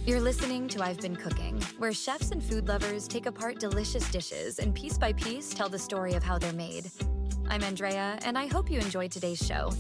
You're listening to I've Been Cooking, where chefs and food lovers take apart delicious dishes and piece by piece tell the story of how they're made. I'm Andrea, and I hope you enjoyed today's show.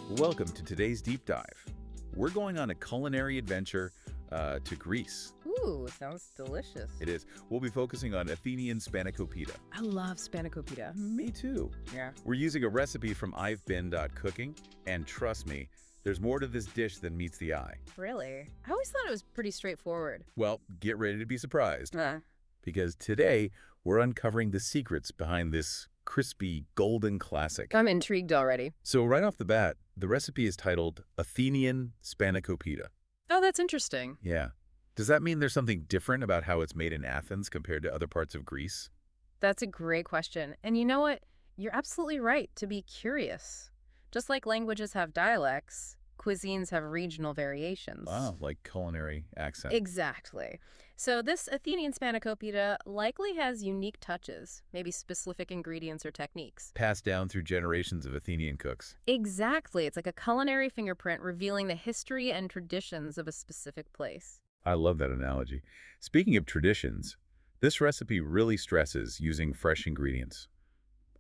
Welcome to today's deep dive. We're going on a culinary adventure to Greece. Ooh, sounds delicious. It is. We'll be focusing on Athenian Spanakopita. I love Spanakopita. Me too. Yeah. We're using a recipe from I'vebeen.cooking, and trust me, there's more to this dish than meets the eye. Really? I always thought it was pretty straightforward. Well, get ready to be surprised, Uh, because today we're uncovering the secrets behind this crispy, golden classic. I'm intrigued already. So right off the bat, the recipe is titled Athenian Spanakopita. Oh, that's interesting. Yeah. Does that mean there's something different about how it's made in Athens compared to other parts of Greece? That's a great question. And you know what? You're absolutely right to be curious. Just like languages have dialects, cuisines have regional variations. Wow, like culinary accent. Exactly. So this Athenian Spanakopita likely has unique touches, maybe specific ingredients or techniques. Passed down through generations of Athenian cooks. Exactly. It's like a culinary fingerprint revealing the history and traditions of a specific place. I love that analogy. Speaking of traditions, this recipe really stresses using fresh ingredients,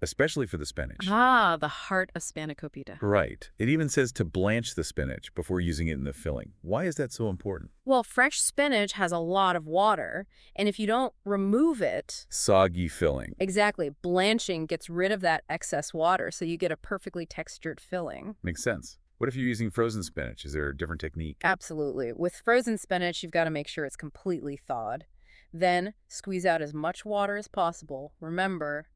especially for the spinach. Ah, the heart of Spanakopita. Right. It even says to blanch the spinach before using it in the filling. Why is that so important? Well, fresh spinach has a lot of water, and if you don't remove it, Soggy filling. exactly, blanching gets rid of that excess water, so you get a perfectly textured filling. Makes sense. What if you're using frozen spinach? Is there a different technique? Absolutely. With frozen spinach, you've got to make sure it's completely thawed. Then squeeze out as much water as possible. Remember,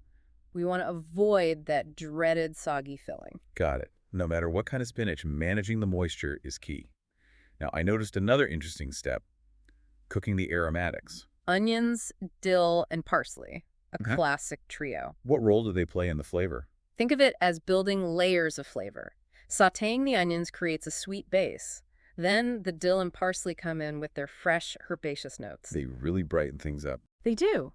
we want to avoid that dreaded soggy filling. Got it. No matter what kind of spinach, managing the moisture is key. Now, I noticed another interesting step, cooking the aromatics. Onions, dill, and parsley, a Okay. classic trio. What role do they play in the flavor? Think of it as building layers of flavor. Sautéing the onions creates a sweet base. Then the dill and parsley come in with their fresh, herbaceous notes. They really brighten things up. They do.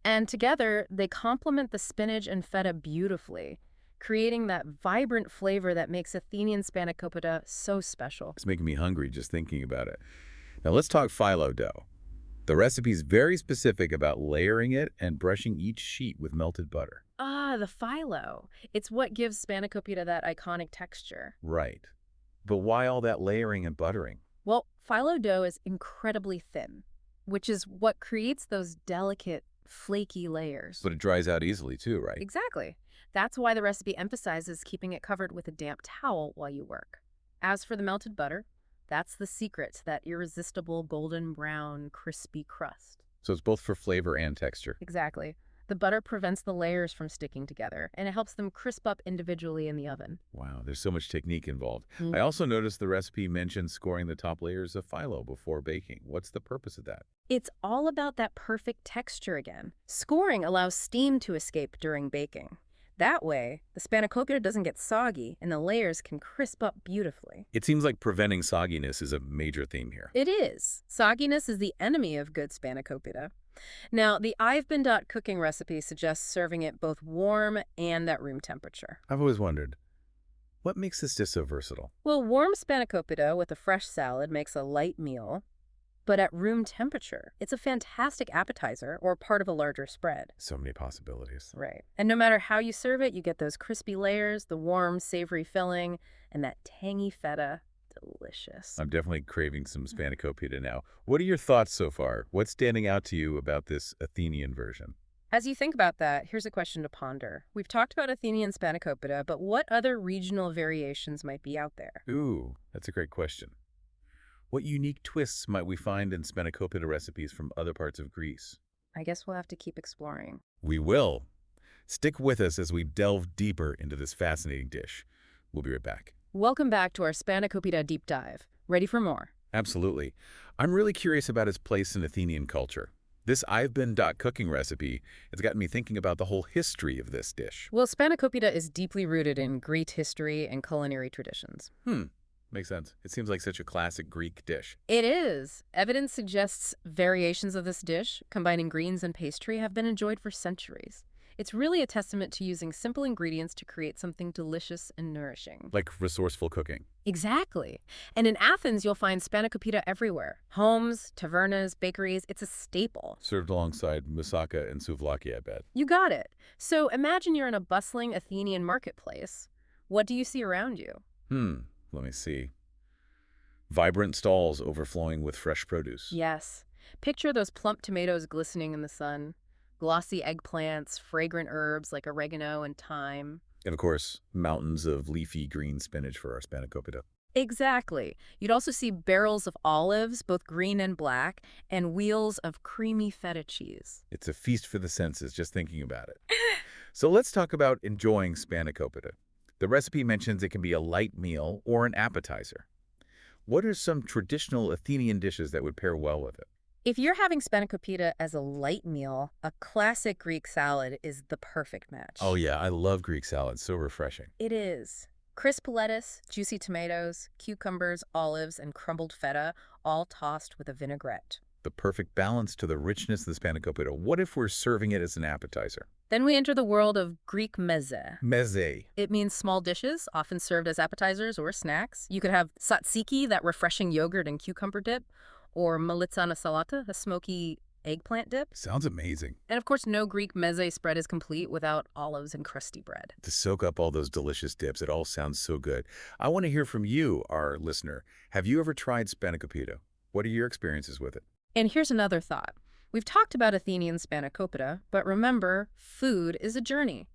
And together, they complement the spinach and feta beautifully, creating that vibrant flavor that makes Athenian Spanakopita so special. It's making me hungry just thinking about it. Now let's talk phyllo dough. The recipe's very specific about layering it and brushing each sheet with melted butter. Ah, the phyllo. It's what gives Spanakopita that iconic texture. Right. But why all that layering and buttering? Well, phyllo dough is incredibly thin, which is what creates those delicate, flaky layers. But it dries out easily too, right? Exactly. That's why the recipe emphasizes keeping it covered with a damp towel while you work. As for the melted butter, that's the secret to that irresistible golden brown, crispy crust. So it's both for flavor and texture. Exactly. The butter prevents the layers from sticking together, and it helps them crisp up individually in the oven. Wow, there's so much technique involved. Mm. I also noticed the recipe mentions scoring the top layers of phyllo before baking. What's the purpose of that? It's all about that perfect texture again. Scoring allows steam to escape during baking. That way, the Spanakopita doesn't get soggy, and the layers can crisp up beautifully. It seems like preventing sogginess is a major theme here. It is. Sogginess is the enemy of good Spanakopita. Now, the I'vebeen.cooking recipe suggests serving it both warm and at room temperature. I've always wondered, what makes this dish so versatile? Well, warm Spanakopita with a fresh salad makes a light meal, but at room temperature, it's a fantastic appetizer or part of a larger spread. So many possibilities. Right. And no matter how you serve it, you get those crispy layers, the warm, savory filling, and that tangy feta. Delicious. I'm definitely craving some Spanakopita now. What are your thoughts so far? What's standing out to you about this Athenian version? As you think about that, here's a question to ponder. We've talked about Athenian Spanakopita, but what other regional variations might be out there? Ooh, that's a great question. What unique twists might we find in Spanakopita recipes from other parts of Greece? I guess we'll have to keep exploring. We will. Stick with us as we delve deeper into this fascinating dish. We'll be right back. Welcome back to our Spanakopita deep dive. Ready for more? Absolutely. I'm really curious about its place in Athenian culture. This I'vebeen.cooking recipe has gotten me thinking about the whole history of this dish. Well, Spanakopita is deeply rooted in Greek history and culinary traditions. Makes sense. It seems like such a classic Greek dish. It is. Evidence suggests variations of this dish, combining greens and pastry, have been enjoyed for centuries. It's really a testament to using simple ingredients to create something delicious and nourishing. Like resourceful cooking. Exactly. And in Athens, you'll find spanakopita everywhere. Homes, tavernas, bakeries, it's a staple. Served alongside moussaka and souvlaki, I bet. You got it. So imagine you're in a bustling Athenian marketplace. What do you see around you? Let me see. Vibrant stalls overflowing with fresh produce. Yes. Picture those plump tomatoes glistening in the sun, glossy eggplants, fragrant herbs like oregano and thyme. And of course, mountains of leafy green spinach for our spanakopita. Exactly. You'd also see barrels of olives, both green and black, and wheels of creamy feta cheese. It's a feast for the senses just thinking about it. So let's talk about enjoying spanakopita. The recipe mentions it can be a light meal or an appetizer. What are some traditional Athenian dishes that would pair well with it? If you're having spanakopita as a light meal, a classic Greek salad is the perfect match. Oh yeah, I love Greek salad. So refreshing. It is. Crisp lettuce, juicy tomatoes, cucumbers, olives, and crumbled feta, all tossed with a vinaigrette. The perfect balance to the richness of the spanakopita. What if we're serving it as an appetizer? Then we enter the world of Greek meze. Meze. It means small dishes, often served as appetizers or snacks. You could have tzatziki, that refreshing yogurt and cucumber dip, or malitsana salata, a smoky eggplant dip. Sounds amazing. And of course, no Greek meze spread is complete without olives and crusty bread. To soak up all those delicious dips, it all sounds so good. I want to hear from you, our listener. Have you ever tried spanakopita? What are your experiences with it? And here's another thought. We've talked about Athenian Spanakopita, but remember, food is a journey.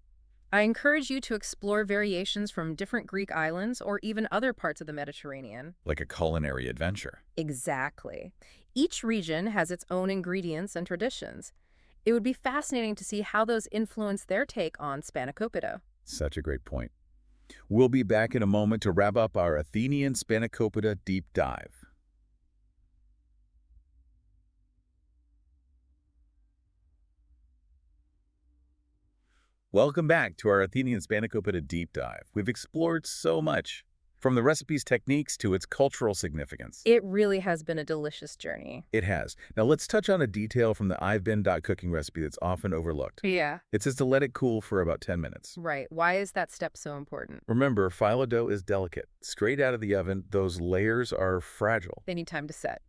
I encourage you to explore variations from different Greek islands or even other parts of the Mediterranean. Like a culinary adventure. Exactly. Each region has its own ingredients and traditions. It would be fascinating to see how those influence their take on Spanakopita. Such a great point. We'll be back in a moment to wrap up our Athenian Spanakopita deep dive. Welcome back to our Athenian Spanakopita deep dive. We've explored so much, from the recipe's techniques to its cultural significance. It really has been a delicious journey. It has. Now let's touch on a detail from the I've Been Cooking recipe that's often overlooked. Yeah. It says to let it cool for about 10 minutes. Right. Why is that step so important? Remember, phyllo dough is delicate. Straight out of the oven, those layers are fragile. They need time to set.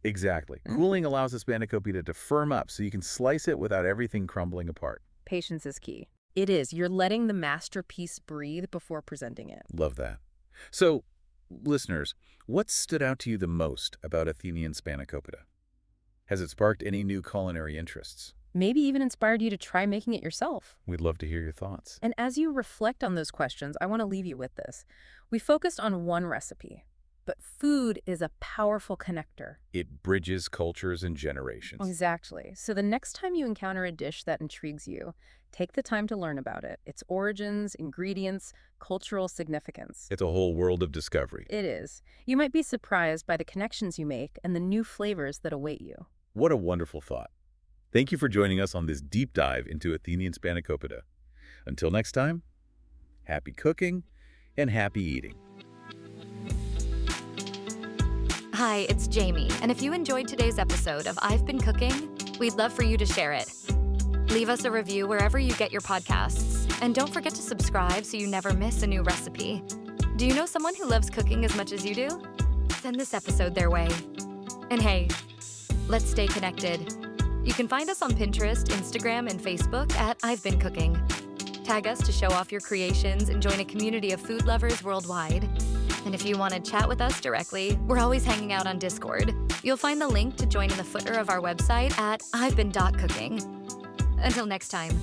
Exactly. Cooling allows the spanakopita to firm up so you can slice it without everything crumbling apart. Patience is key. It is. You're letting the masterpiece breathe before presenting it. Love that. So, listeners, what stood out to you the most about Athenian Spanakopita? Has it sparked any new culinary interests? Maybe even inspired you to try making it yourself. We'd love to hear your thoughts. And as you reflect on those questions, I want to leave you with this. We focused on one recipe, but food is a powerful connector. It bridges cultures and generations. Exactly. So the next time you encounter a dish that intrigues you, take the time to learn about it, its origins, ingredients, cultural significance. It's a whole world of discovery. It is. You might be surprised by the connections you make and the new flavors that await you. What a wonderful thought. Thank you for joining us on this deep dive into Athenian Spanakopita. Until next time, happy cooking and happy eating. Hi, it's Jamie, and if you enjoyed today's episode of I've Been Cooking, we'd love for you to share it. Leave us a review wherever you get your podcasts, and don't forget to subscribe so you never miss a new recipe. Do you know someone who loves cooking as much as you do? Send this episode their way. And hey, let's stay connected. You can find us on Pinterest, Instagram, and Facebook at I've Been Cooking. Tag us to show off your creations and join a community of food lovers worldwide. And if you want to chat with us directly, we're always hanging out on Discord. You'll find the link to join in the footer of our website at ivebeen.cooking. Until next time.